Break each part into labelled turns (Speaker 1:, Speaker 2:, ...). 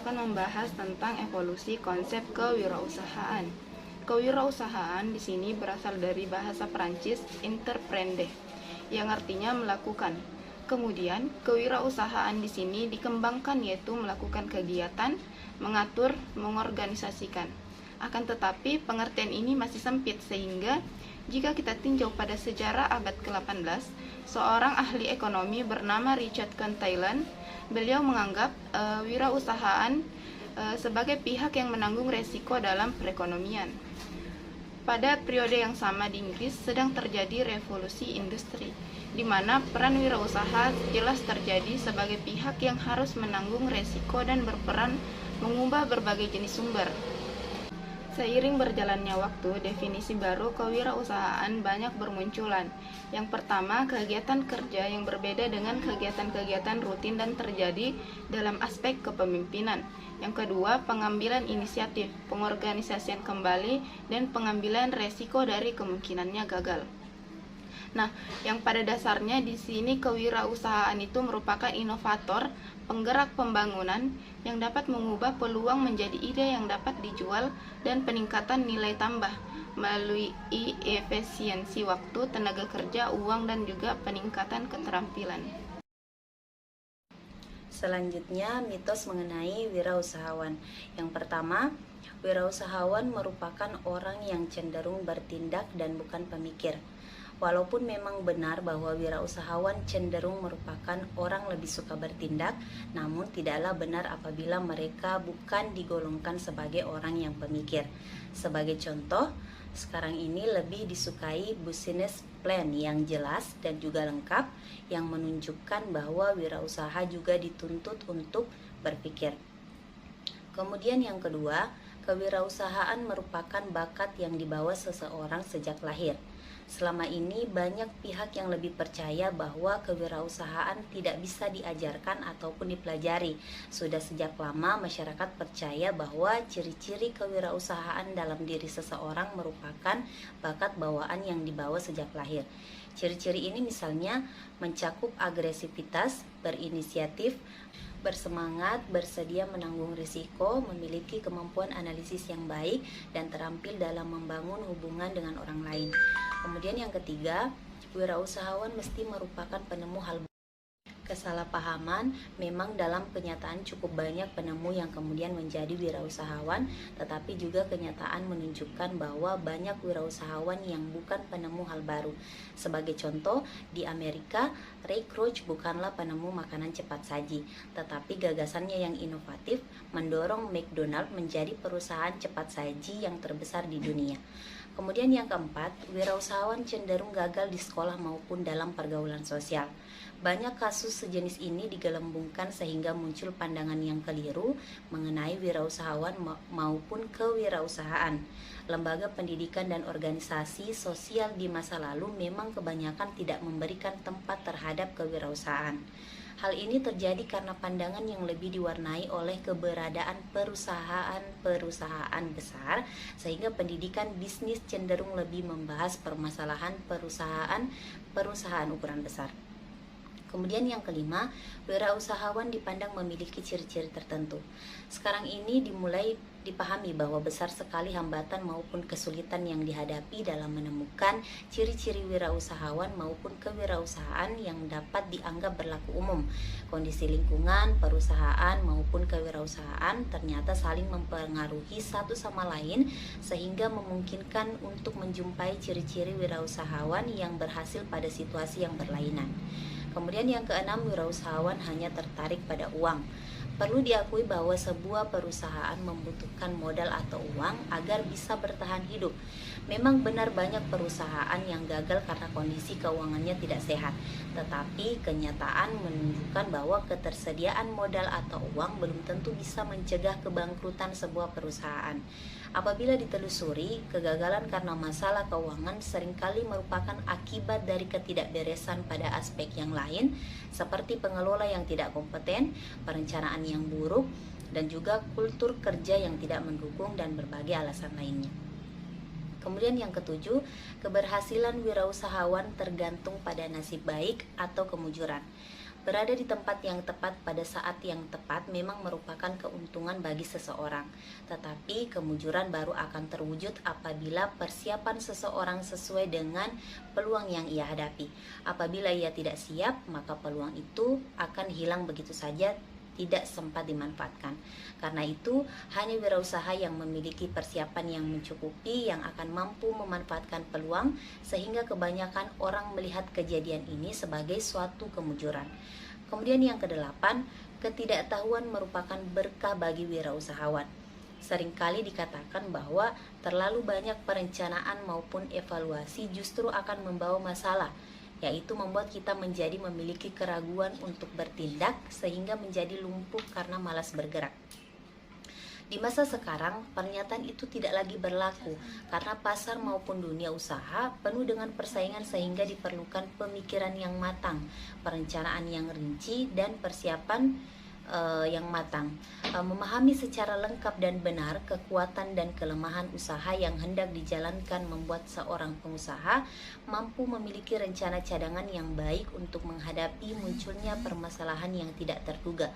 Speaker 1: akan membahas tentang evolusi konsep kewirausahaan. Kewirausahaan di sini berasal dari bahasa Perancis entreprendre, yang artinya melakukan. Kemudian, kewirausahaan di sini dikembangkan yaitu melakukan kegiatan, mengatur, mengorganisasikan. Akan tetapi, pengertian ini masih sempit sehingga jika kita tinjau pada sejarah abad ke-18, seorang ahli ekonomi bernama Richard Cantillon, beliau menganggap wirausahaan sebagai pihak yang menanggung resiko dalam perekonomian. Pada periode yang sama di Inggris sedang terjadi revolusi industri, di mana peran wirausaha jelas terjadi sebagai pihak yang harus menanggung resiko dan berperan mengubah berbagai jenis sumber. Seiring berjalannya waktu, definisi baru kewirausahaan banyak bermunculan. Yang pertama, kegiatan kerja yang berbeda dengan kegiatan-kegiatan rutin dan terjadi dalam aspek kepemimpinan. Yang kedua, pengambilan inisiatif, pengorganisasian kembali, dan pengambilan resiko dari kemungkinannya gagal. Nah, yang pada dasarnya di sini kewirausahaan itu merupakan inovator, penggerak pembangunan yang dapat mengubah peluang menjadi ide yang dapat dijual dan peningkatan nilai tambah melalui efisiensi waktu, tenaga kerja, uang, dan juga peningkatan keterampilan.
Speaker 2: Selanjutnya, mitos mengenai wirausahawan. Yang pertama, wirausahawan merupakan orang yang cenderung bertindak dan bukan pemikir. Walaupun memang benar bahwa wirausahawan cenderung merupakan orang lebih suka bertindak, namun tidaklah benar apabila mereka bukan digolongkan sebagai orang yang pemikir. Sebagai contoh, sekarang ini lebih disukai business plan yang jelas dan juga lengkap, yang menunjukkan bahwa wirausaha juga dituntut untuk berpikir. Kemudian yang kedua, kewirausahaan merupakan bakat yang dibawa seseorang sejak lahir. Selama ini banyak pihak yang lebih percaya bahwa kewirausahaan tidak bisa diajarkan ataupun dipelajari. Sudah sejak lama masyarakat percaya bahwa ciri-ciri kewirausahaan dalam diri seseorang merupakan bakat bawaan yang dibawa sejak lahir. Ciri-ciri ini misalnya mencakup agresivitas, berinisiatif, bersemangat, bersedia menanggung risiko, memiliki kemampuan analisis yang baik, dan terampil dalam membangun hubungan dengan orang lain. Kemudian yang ketiga, wirausahawan mesti merupakan penemu hal baru. Kesalahpahaman, memang dalam kenyataan cukup banyak penemu yang kemudian menjadi wirausahawan, tetapi juga kenyataan menunjukkan bahwa banyak wirausahawan yang bukan penemu hal baru. Sebagai contoh, di Amerika, Ray Kroc bukanlah penemu makanan cepat saji, tetapi gagasannya yang inovatif mendorong McDonald menjadi perusahaan cepat saji yang terbesar di dunia. Kemudian yang keempat, wirausahawan cenderung gagal di sekolah maupun dalam pergaulan sosial. Banyak kasus sejenis ini digelembungkan sehingga muncul pandangan yang keliru mengenai wirausahawan maupun kewirausahaan. Lembaga pendidikan dan organisasi sosial di masa lalu memang kebanyakan tidak memberikan tempat terhadap kewirausahaan. Hal ini terjadi karena pandangan yang lebih diwarnai oleh keberadaan perusahaan-perusahaan besar, sehingga pendidikan bisnis cenderung lebih membahas permasalahan perusahaan ukuran besar. Kemudian yang kelima, wirausahawan dipandang memiliki ciri-ciri tertentu. Sekarang ini dimulai dipahami bahwa besar sekali hambatan maupun kesulitan yang dihadapi dalam menemukan ciri-ciri wirausahawan maupun kewirausahaan yang dapat dianggap berlaku umum. Kondisi lingkungan, perusahaan maupun kewirausahaan ternyata saling mempengaruhi satu sama lain sehingga memungkinkan untuk menjumpai ciri-ciri wirausahawan yang berhasil pada situasi yang berlainan. Kemudian yang keenam, wirausahawan hanya tertarik pada uang. Perlu diakui bahwa sebuah perusahaan membutuhkan modal atau uang agar bisa bertahan hidup. Memang benar banyak perusahaan yang gagal karena kondisi keuangannya tidak sehat, tetapi kenyataan menunjukkan bahwa ketersediaan modal atau uang belum tentu bisa mencegah kebangkrutan sebuah perusahaan. Apabila ditelusuri, kegagalan karena masalah keuangan seringkali merupakan akibat dari ketidakberesan pada aspek yang lain, seperti pengelola yang tidak kompeten, perencanaan yang buruk, dan juga kultur kerja yang tidak mendukung dan berbagai alasan lainnya. Kemudian yang ketujuh, keberhasilan wirausahawan tergantung pada nasib baik atau kemujuran. Berada di tempat yang tepat pada saat yang tepat memang merupakan keuntungan bagi seseorang, tetapi kemujuran baru akan terwujud apabila persiapan seseorang sesuai dengan peluang yang ia hadapi. Apabila ia tidak siap, maka peluang itu akan hilang begitu saja, tidak sempat dimanfaatkan. Karena itu, hanya wirausaha yang memiliki persiapan yang mencukupi yang akan mampu memanfaatkan peluang, sehingga kebanyakan orang melihat kejadian ini sebagai suatu kemujuran. Kemudian yang kedelapan, ketidaktahuan merupakan berkah bagi wirausahawan. Seringkali dikatakan bahwa terlalu banyak perencanaan maupun evaluasi justru akan membawa masalah, yaitu membuat kita menjadi memiliki keraguan untuk bertindak sehingga menjadi lumpuh karena malas bergerak. Di masa sekarang, pernyataan itu tidak lagi berlaku karena pasar maupun dunia usaha penuh dengan persaingan sehingga diperlukan pemikiran yang matang, perencanaan yang rinci, dan persiapan yang matang. Memahami secara lengkap dan benar kekuatan dan kelemahan usaha yang hendak dijalankan membuat seorang pengusaha mampu memiliki rencana cadangan yang baik untuk menghadapi munculnya permasalahan yang tidak terduga.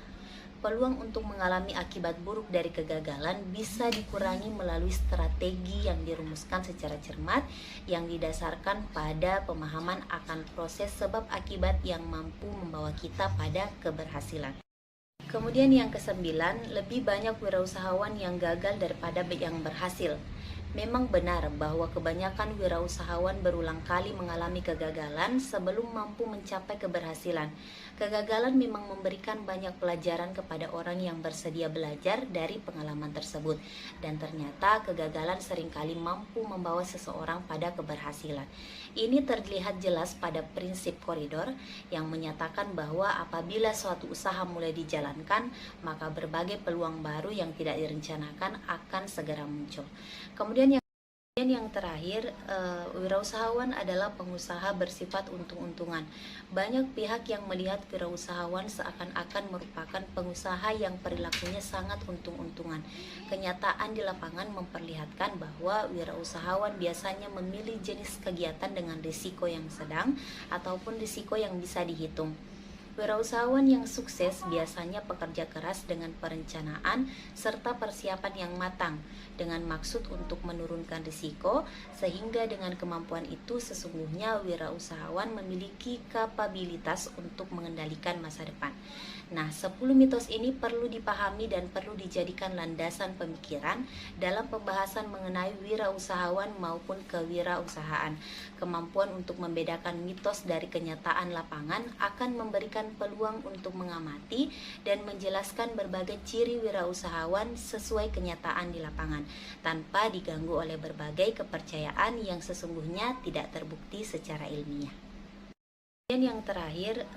Speaker 2: Peluang untuk mengalami akibat buruk dari kegagalan bisa dikurangi melalui strategi yang dirumuskan secara cermat yang didasarkan pada pemahaman akan proses sebab akibat yang mampu membawa kita pada keberhasilan. Kemudian yang kesembilan, lebih banyak wirausahawan yang gagal daripada yang berhasil. Memang benar bahwa kebanyakan wirausahawan berulang kali mengalami kegagalan sebelum mampu mencapai keberhasilan. Kegagalan memang memberikan banyak pelajaran kepada orang yang bersedia belajar dari pengalaman tersebut. Dan ternyata kegagalan seringkali mampu membawa seseorang pada keberhasilan. Ini terlihat jelas pada prinsip koridor yang menyatakan bahwa apabila suatu usaha mulai dijalankan, maka berbagai peluang baru yang tidak direncanakan akan segera muncul. Kemudian yang terakhir, wirausahawan adalah pengusaha bersifat untung-untungan. Banyak pihak yang melihat wirausahawan seakan-akan merupakan pengusaha yang perilakunya sangat untung-untungan. Kenyataan di lapangan memperlihatkan bahwa wirausahawan biasanya memilih jenis kegiatan dengan risiko yang sedang ataupun risiko yang bisa dihitung. Wirausahawan yang sukses biasanya pekerja keras dengan perencanaan serta persiapan yang matang dengan maksud untuk menurunkan risiko, sehingga dengan kemampuan itu sesungguhnya wirausahawan memiliki kapabilitas untuk mengendalikan masa depan. Nah, 10 mitos ini perlu dipahami dan perlu dijadikan landasan pemikiran dalam pembahasan mengenai wirausahawan maupun kewirausahaan. Kemampuan untuk membedakan mitos dari kenyataan lapangan akan memberikan peluang untuk mengamati dan menjelaskan berbagai ciri wirausahawan sesuai kenyataan di lapangan, tanpa diganggu oleh berbagai kepercayaan yang sesungguhnya tidak terbukti secara ilmiah. Dan yang terakhir,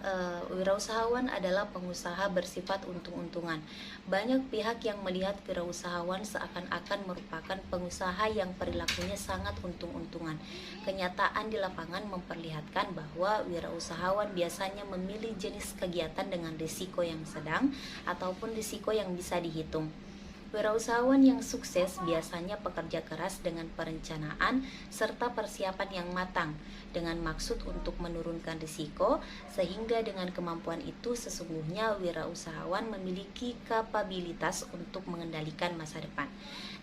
Speaker 2: wirausahawan adalah pengusaha bersifat untung-untungan. Banyak pihak yang melihat wirausahawan seakan-akan merupakan pengusaha yang perilakunya sangat untung-untungan. Kenyataan di lapangan memperlihatkan bahwa wirausahawan biasanya memilih jenis kegiatan dengan risiko yang sedang ataupun risiko yang bisa dihitung. Wirausahawan yang sukses biasanya pekerja keras dengan perencanaan serta persiapan yang matang dengan maksud untuk menurunkan risiko, sehingga dengan kemampuan itu sesungguhnya wirausahawan memiliki kapabilitas untuk mengendalikan masa depan.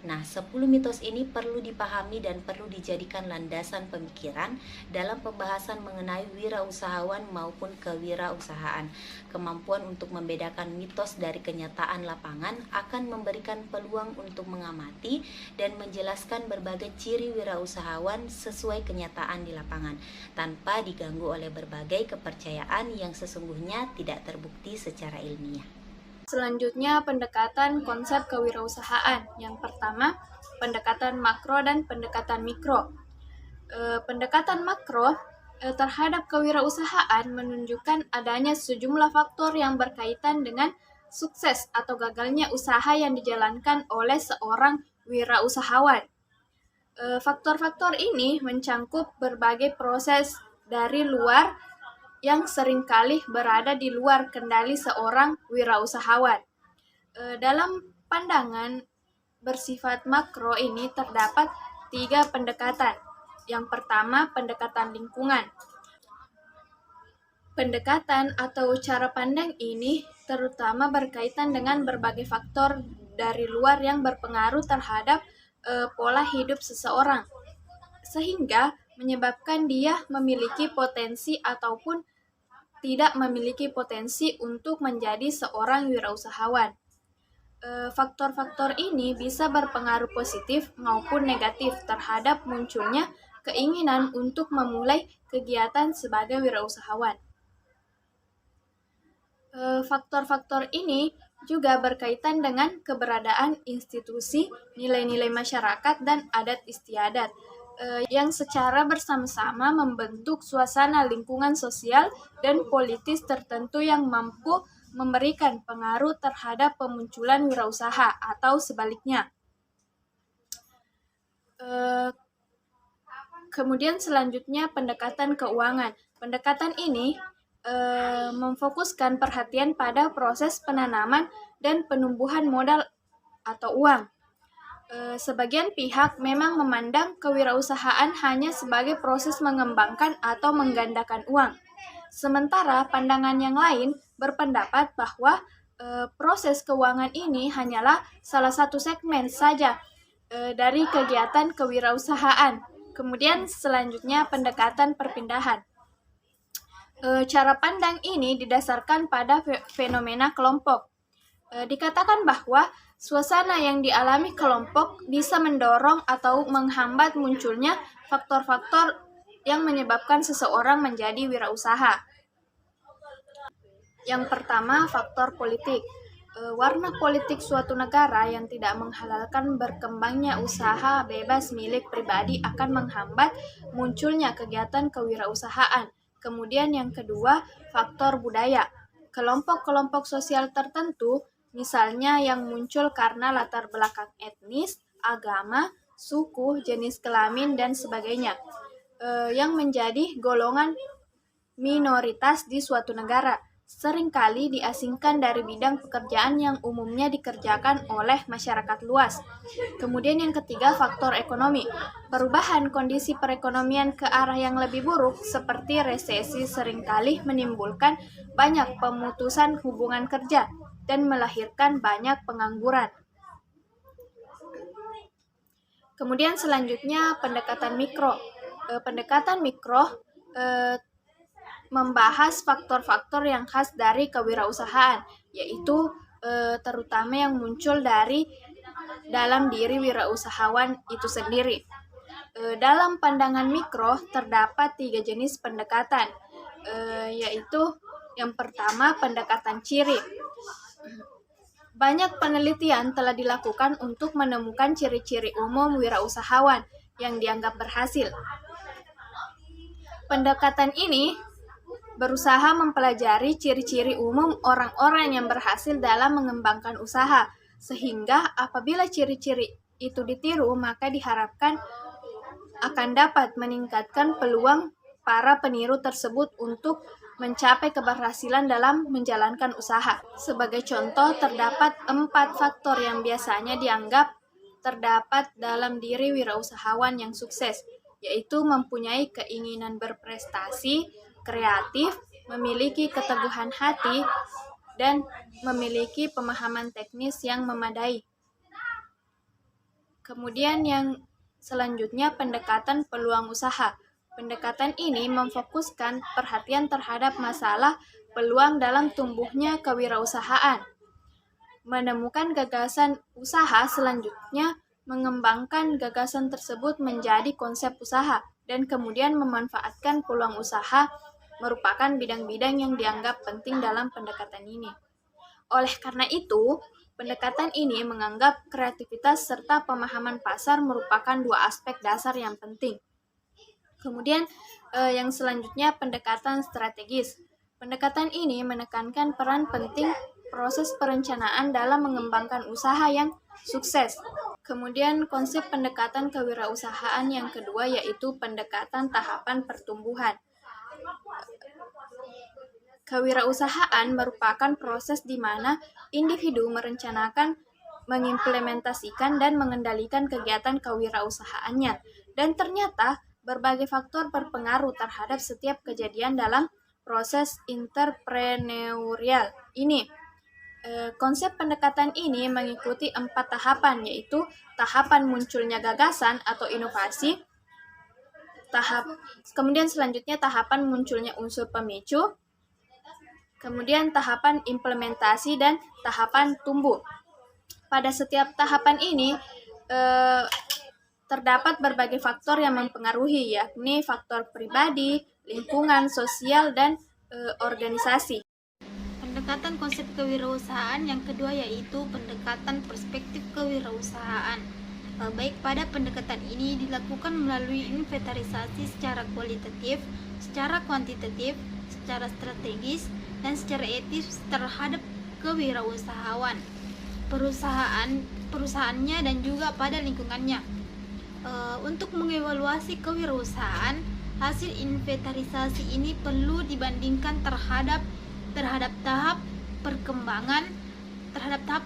Speaker 2: Nah, 10 mitos ini perlu dipahami dan perlu dijadikan landasan pemikiran dalam pembahasan mengenai wirausahawan maupun kewirausahaan. Kemampuan untuk membedakan mitos dari kenyataan lapangan akan memberikan peluang untuk mengamati dan menjelaskan berbagai ciri wirausahawan sesuai kenyataan di lapangan, tanpa diganggu oleh berbagai kepercayaan yang sesungguhnya tidak terbukti secara ilmiah.
Speaker 1: Selanjutnya, pendekatan konsep kewirausahaan. Yang pertama, pendekatan makro dan pendekatan mikro. Pendekatan makro terhadap kewirausahaan menunjukkan adanya sejumlah faktor yang berkaitan dengan sukses atau gagalnya usaha yang dijalankan oleh seorang wirausahawan. Faktor-faktor ini mencangkup berbagai proses dari luar yang seringkali berada di luar kendali seorang wirausahawan. Dalam pandangan bersifat makro ini terdapat 3 pendekatan. Yang pertama, pendekatan lingkungan.
Speaker 3: Pendekatan atau cara pandang ini terutama berkaitan dengan berbagai faktor dari luar yang berpengaruh terhadap pola hidup seseorang, sehingga menyebabkan dia memiliki potensi ataupun tidak memiliki potensi untuk menjadi seorang wirausahawan. Faktor-faktor ini bisa berpengaruh positif maupun negatif terhadap munculnya keinginan untuk memulai kegiatan sebagai wirausahawan. Faktor-faktor ini juga berkaitan dengan keberadaan institusi, nilai-nilai masyarakat, dan adat istiadat yang secara bersama-sama membentuk suasana lingkungan sosial dan politis tertentu yang mampu memberikan pengaruh terhadap pemunculan wirausaha atau sebaliknya. Kemudian selanjutnya pendekatan keuangan. Pendekatan ini memfokuskan perhatian pada proses penanaman dan penumbuhan modal atau uang. Sebagian pihak memang memandang kewirausahaan hanya sebagai proses mengembangkan atau menggandakan uang. Sementara pandangan yang lain berpendapat bahwa proses keuangan ini hanyalah salah satu segmen saja dari kegiatan kewirausahaan. Kemudian selanjutnya pendekatan perpindahan. Cara pandang ini didasarkan pada fenomena kelompok. Dikatakan bahwa suasana yang dialami kelompok bisa mendorong atau menghambat munculnya faktor-faktor yang menyebabkan seseorang menjadi wirausaha. Yang pertama, faktor politik. Warna politik suatu negara yang tidak menghalalkan berkembangnya usaha bebas milik pribadi akan menghambat munculnya kegiatan kewirausahaan. Kemudian yang kedua, faktor budaya. Kelompok-kelompok sosial tertentu, misalnya yang muncul karena latar belakang etnis, agama, suku, jenis kelamin, dan sebagainya, yang menjadi golongan minoritas di suatu negara, seringkali diasingkan dari bidang pekerjaan yang umumnya dikerjakan oleh masyarakat luas. Kemudian yang ketiga, faktor ekonomi. Perubahan kondisi perekonomian ke arah yang lebih buruk seperti resesi seringkali menimbulkan banyak pemutusan hubungan kerja dan melahirkan banyak pengangguran. Kemudian selanjutnya pendekatan mikro. Pendekatan mikro membahas faktor-faktor yang khas dari kewirausahaan, yaitu terutama yang muncul dari dalam diri wirausahawan itu sendiri. Dalam pandangan mikro terdapat 3 jenis pendekatan, yaitu yang pertama pendekatan ciri. Banyak penelitian telah dilakukan untuk menemukan ciri-ciri umum wirausahawan yang dianggap berhasil. Pendekatan ini berusaha mempelajari ciri-ciri umum orang-orang yang berhasil dalam mengembangkan usaha, sehingga apabila ciri-ciri itu ditiru, maka diharapkan akan dapat meningkatkan peluang para peniru tersebut untuk mencapai keberhasilan dalam menjalankan usaha. Sebagai contoh, terdapat 4 faktor yang biasanya dianggap terdapat dalam diri wirausahawan yang sukses, yaitu mempunyai keinginan berprestasi, kreatif, memiliki keteguhan hati, dan memiliki pemahaman teknis yang memadai. Kemudian yang selanjutnya pendekatan peluang usaha. Pendekatan ini memfokuskan perhatian terhadap masalah peluang dalam tumbuhnya kewirausahaan. Menemukan gagasan usaha, selanjutnya mengembangkan gagasan tersebut menjadi konsep usaha, dan kemudian memanfaatkan peluang usaha merupakan bidang-bidang yang dianggap penting dalam pendekatan ini. Oleh karena itu, pendekatan ini menganggap kreativitas serta pemahaman pasar merupakan 2 aspek dasar yang penting. Kemudian yang selanjutnya pendekatan strategis. Pendekatan ini menekankan peran penting proses perencanaan dalam mengembangkan usaha yang sukses. Kemudian konsep pendekatan kewirausahaan yang kedua yaitu pendekatan tahapan pertumbuhan. Kewirausahaan merupakan proses di mana individu merencanakan, mengimplementasikan, dan mengendalikan kegiatan kewirausahaannya. Dan ternyata berbagai faktor berpengaruh terhadap setiap kejadian dalam proses entrepreneurial ini. Konsep pendekatan ini mengikuti 4 tahapan, yaitu tahapan munculnya gagasan atau inovasi, kemudian selanjutnya tahapan munculnya unsur pemicu, kemudian tahapan implementasi, dan tahapan tumbuh. Pada setiap tahapan ini terdapat berbagai faktor yang mempengaruhi, yakni faktor pribadi, lingkungan, sosial, dan organisasi.
Speaker 4: Pendekatan konsep kewirausahaan yang kedua yaitu pendekatan perspektif kewirausahaan. Baik pada pendekatan ini dilakukan melalui inventarisasi secara kualitatif, secara kuantitatif, secara strategis, dan secara etis terhadap kewirausahaan, perusahaannya dan juga pada lingkungannya. Untuk mengevaluasi kewirausahaan, hasil inventarisasi ini perlu dibandingkan terhadap tahap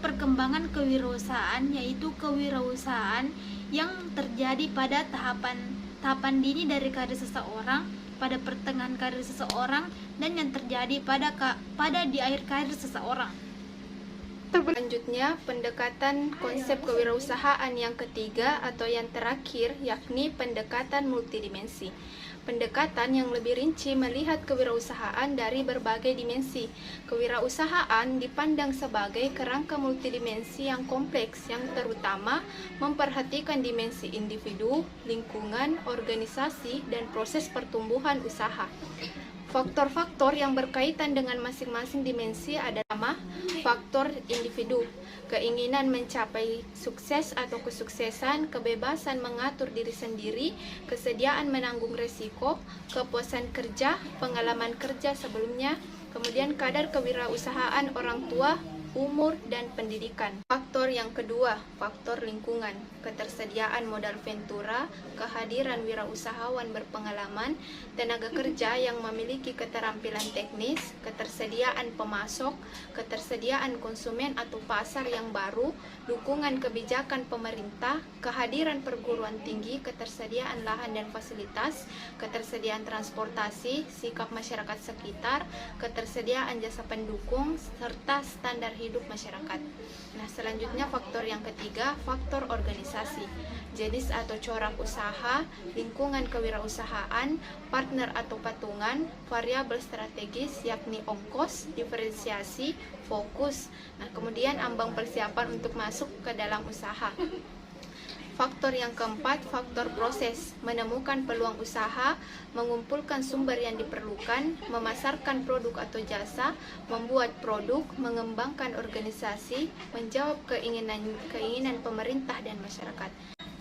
Speaker 4: perkembangan kewirausahaan, yaitu kewirausahaan yang terjadi pada tahapan dini dari karir seseorang, pada pertengahan karir seseorang, dan yang terjadi pada di akhir karir seseorang.
Speaker 1: Selanjutnya, pendekatan konsep kewirausahaan yang ketiga atau yang terakhir, yakni pendekatan multidimensi. Pendekatan yang lebih rinci melihat kewirausahaan dari berbagai dimensi. Kewirausahaan dipandang sebagai kerangka multidimensi yang kompleks yang terutama memperhatikan dimensi individu, lingkungan, organisasi, dan proses pertumbuhan usaha. Faktor-faktor yang berkaitan dengan masing-masing dimensi adalah faktor individu, keinginan mencapai sukses atau kesuksesan, kebebasan mengatur diri sendiri, kesediaan menanggung risiko, kepuasan kerja, pengalaman kerja sebelumnya, kemudian kadar kewirausahaan orang tua, umur, dan pendidikan. Faktor yang kedua, faktor lingkungan, ketersediaan modal ventura, kehadiran wirausahawan berpengalaman, tenaga kerja yang memiliki keterampilan teknis, ketersediaan pemasok, ketersediaan konsumen atau pasar yang baru, dukungan kebijakan pemerintah, kehadiran perguruan tinggi, ketersediaan lahan dan fasilitas, ketersediaan transportasi, sikap masyarakat sekitar, ketersediaan jasa pendukung, serta standar hidup masyarakat. Nah, selanjutnya faktor yang ketiga, faktor organisasi, jenis atau corak usaha, lingkungan kewirausahaan, partner atau patungan, variabel strategis yakni ongkos, diferensiasi, fokus. Nah, kemudian ambang persiapan untuk masuk ke dalam usaha. Faktor yang keempat, faktor proses, menemukan peluang usaha, mengumpulkan sumber yang diperlukan, memasarkan produk atau jasa, membuat produk, mengembangkan organisasi, menjawab keinginan pemerintah dan masyarakat.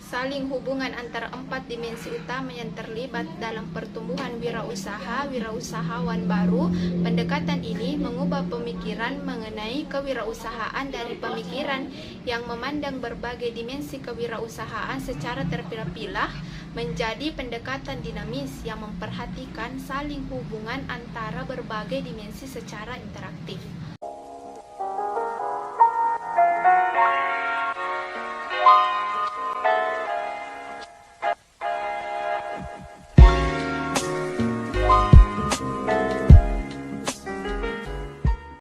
Speaker 1: Saling hubungan antara 4 dimensi utama yang terlibat dalam pertumbuhan wirausaha, wirausahawan baru. Pendekatan ini mengubah pemikiran mengenai kewirausahaan dari pemikiran yang memandang berbagai dimensi kewirausahaan secara terpilah-pilah menjadi pendekatan dinamis yang memperhatikan saling hubungan antara berbagai dimensi secara interaktif.